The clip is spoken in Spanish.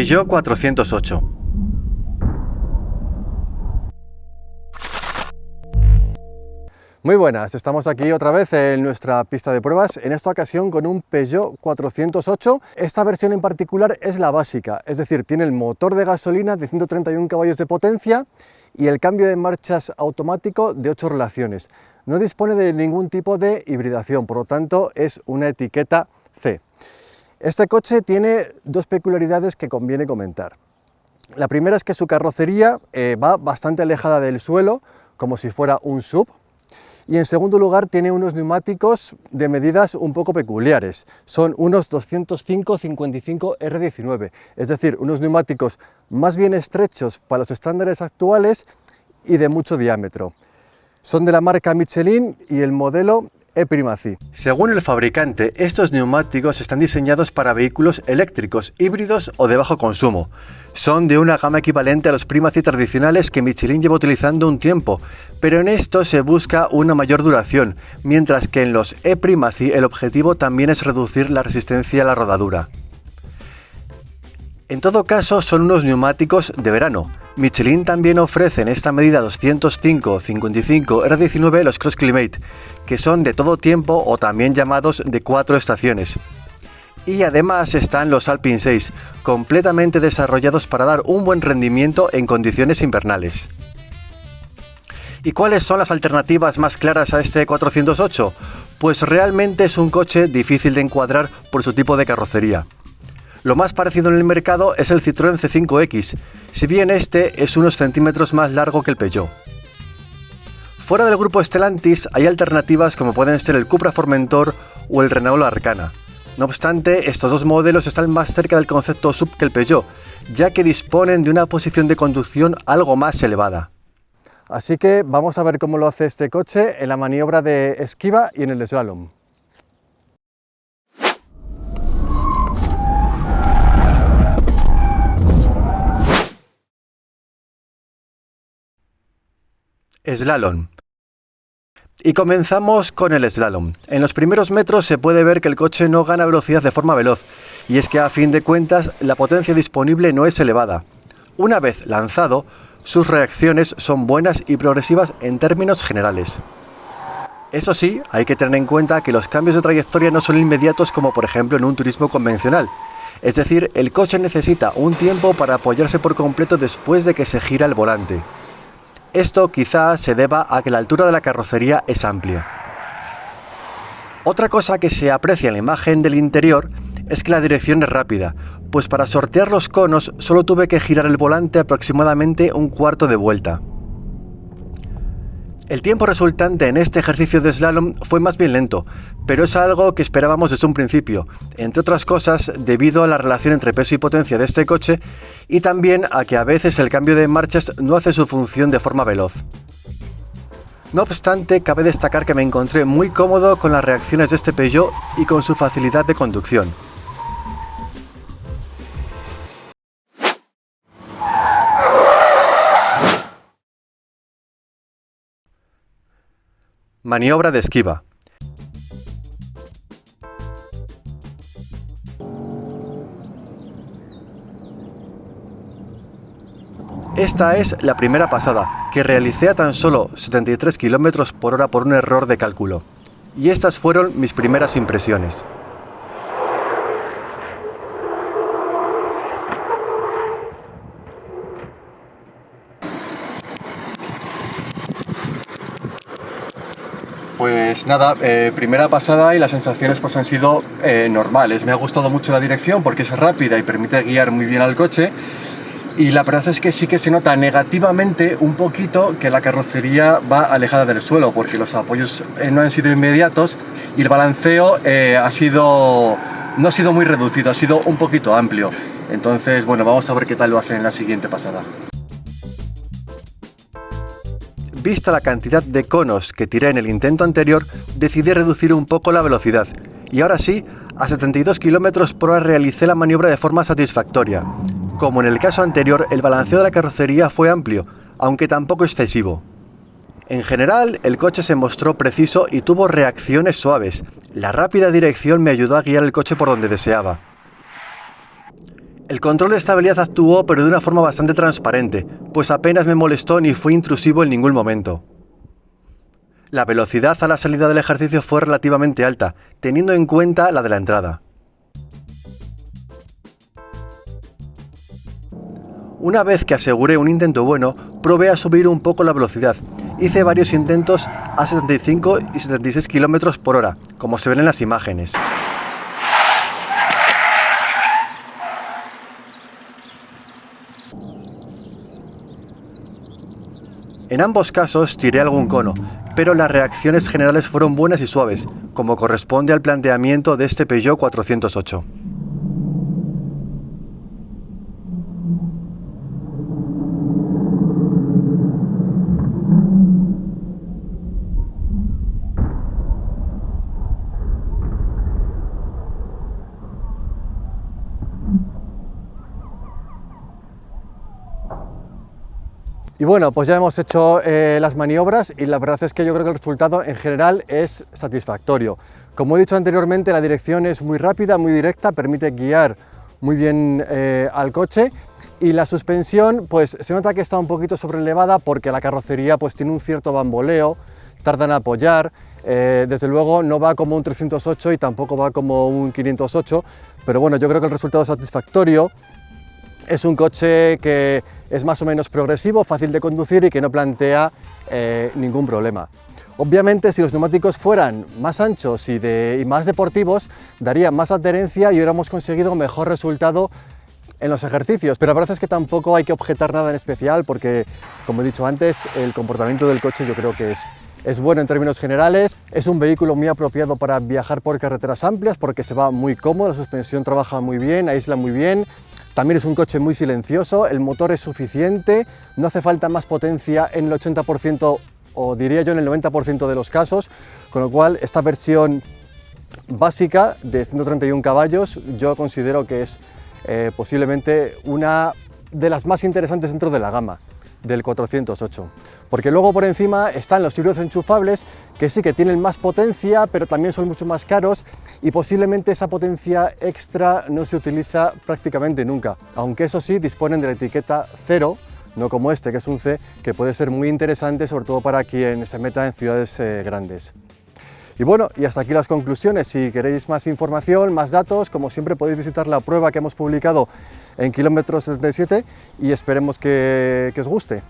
Peugeot 408. Muy buenas, estamos aquí otra vez en nuestra pista de pruebas, en esta ocasión con un Peugeot 408. Esta versión en particular es la básica, es decir, tiene el motor de gasolina de 131 caballos de potencia y el cambio de marchas automático de 8 relaciones. No dispone de ningún tipo de hibridación, por lo tanto es una etiqueta C. Este coche tiene dos peculiaridades que conviene comentar. La primera es que su carrocería va bastante alejada del suelo, como si fuera un SUV. Y en segundo lugar tiene unos neumáticos de medidas un poco peculiares. Son unos 205-55 R19, es decir, unos neumáticos más bien estrechos para los estándares actuales y de mucho diámetro. Son de la marca Michelin y el modelo E'. Según el fabricante, estos neumáticos están diseñados para vehículos eléctricos, híbridos o de bajo consumo. Son de una gama equivalente a los Primacy tradicionales que Michelin lleva utilizando un tiempo, pero en estos se busca una mayor duración, mientras que en los E' el objetivo también es reducir la resistencia a la rodadura. En todo caso, son unos neumáticos de verano. Michelin también ofrece en esta medida 205-55 R19 los Cross Climate, que son de todo tiempo o también llamados de 4 estaciones. Y además están los Alpine 6, completamente desarrollados para dar un buen rendimiento en condiciones invernales. ¿Y cuáles son las alternativas más claras a este 408? Pues realmente es un coche difícil de encuadrar por su tipo de carrocería. Lo más parecido en el mercado es el Citroën C5X, si bien este es unos centímetros más largo que el Peugeot. Fuera del grupo Stellantis hay alternativas como pueden ser el Cupra Formentor o el Renault Arcana. No obstante, estos dos modelos están más cerca del concepto SUV que el Peugeot, ya que disponen de una posición de conducción algo más elevada. Así que vamos a ver cómo lo hace este coche en la maniobra de esquiva y en el slalom. Slalom. Y comenzamos con el slalom. En los primeros metros se puede ver que el coche no gana velocidad de forma veloz, y es que a fin de cuentas la potencia disponible no es elevada. Una vez lanzado, sus reacciones son buenas y progresivas en términos generales. Eso sí, hay que tener en cuenta que los cambios de trayectoria no son inmediatos como por ejemplo en un turismo convencional. Es decir, el coche necesita un tiempo para apoyarse por completo después de que se gira el volante. Esto quizá se deba a que la altura de la carrocería es amplia. Otra cosa que se aprecia en la imagen del interior es que la dirección es rápida, pues para sortear los conos solo tuve que girar el volante aproximadamente un cuarto de vuelta. El tiempo resultante en este ejercicio de slalom fue más bien lento, pero es algo que esperábamos desde un principio, entre otras cosas debido a la relación entre peso y potencia de este coche y también a que a veces el cambio de marchas no hace su función de forma veloz. No obstante, cabe destacar que me encontré muy cómodo con las reacciones de este Peugeot y con su facilidad de conducción. Maniobra de esquiva. Esta es la primera pasada, que realicé a tan solo 73 km por hora por un error de cálculo. Y estas fueron mis primeras impresiones. Pues nada, primera pasada y las sensaciones pues han sido normales. Me ha gustado mucho la dirección porque es rápida y permite guiar muy bien al coche. Y la verdad es que sí que se nota negativamente un poquito que la carrocería va alejada del suelo porque los apoyos no han sido inmediatos y el balanceo no ha sido muy reducido, ha sido un poquito amplio. Entonces, bueno, vamos a ver qué tal lo hace en la siguiente pasada. Vista la cantidad de conos que tiré en el intento anterior, decidí reducir un poco la velocidad. Y ahora sí, a 72 km por hora realicé la maniobra de forma satisfactoria. Como en el caso anterior, el balanceo de la carrocería fue amplio, aunque tampoco excesivo. En general, el coche se mostró preciso y tuvo reacciones suaves. La rápida dirección me ayudó a guiar el coche por donde deseaba. El control de estabilidad actuó, pero de una forma bastante transparente, pues apenas me molestó ni fue intrusivo en ningún momento. La velocidad a la salida del ejercicio fue relativamente alta, teniendo en cuenta la de la entrada. Una vez que aseguré un intento bueno, probé a subir un poco la velocidad. Hice varios intentos a 75 y 76 km por hora, como se ven en las imágenes. En ambos casos tiré algún cono, pero las reacciones generales fueron buenas y suaves, como corresponde al planteamiento de este Peugeot 408. Y bueno, pues ya hemos hecho las maniobras y la verdad es que yo creo que el resultado en general es satisfactorio. Como he dicho anteriormente, la dirección es muy rápida, muy directa, permite guiar muy bien al coche, y la suspensión pues se nota que está un poquito sobrelevada porque la carrocería pues tiene un cierto bamboleo, tarda en apoyar. Desde luego no va como un 308 y tampoco va como un 508, pero bueno, yo creo que el resultado es satisfactorio. Es un coche que es más o menos progresivo, fácil de conducir y que no plantea ningún problema. Obviamente, si los neumáticos fueran más anchos y más deportivos, daría más adherencia y hubiéramos conseguido mejor resultado en los ejercicios, pero la verdad es que tampoco hay que objetar nada en especial porque, como he dicho antes, el comportamiento del coche yo creo que es bueno en términos generales. Es un vehículo muy apropiado para viajar por carreteras amplias porque se va muy cómodo, la suspensión trabaja muy bien, aísla muy bien. También es un coche muy silencioso, el motor es suficiente, no hace falta más potencia en el 80% o diría yo en el 90% de los casos, con lo cual esta versión básica de 131 caballos yo considero que es posiblemente una de las más interesantes dentro de la gama del 408, porque luego por encima están los híbridos enchufables que sí que tienen más potencia, pero también son mucho más caros y posiblemente esa potencia extra no se utiliza prácticamente nunca, aunque eso sí disponen de la etiqueta 0, no como este que es un C, que puede ser muy interesante sobre todo para quien se meta en ciudades grandes. Y bueno, y hasta aquí las conclusiones. Si queréis más información, más datos, como siempre podéis visitar la prueba que hemos publicado en Kilómetro 77 y esperemos que os guste.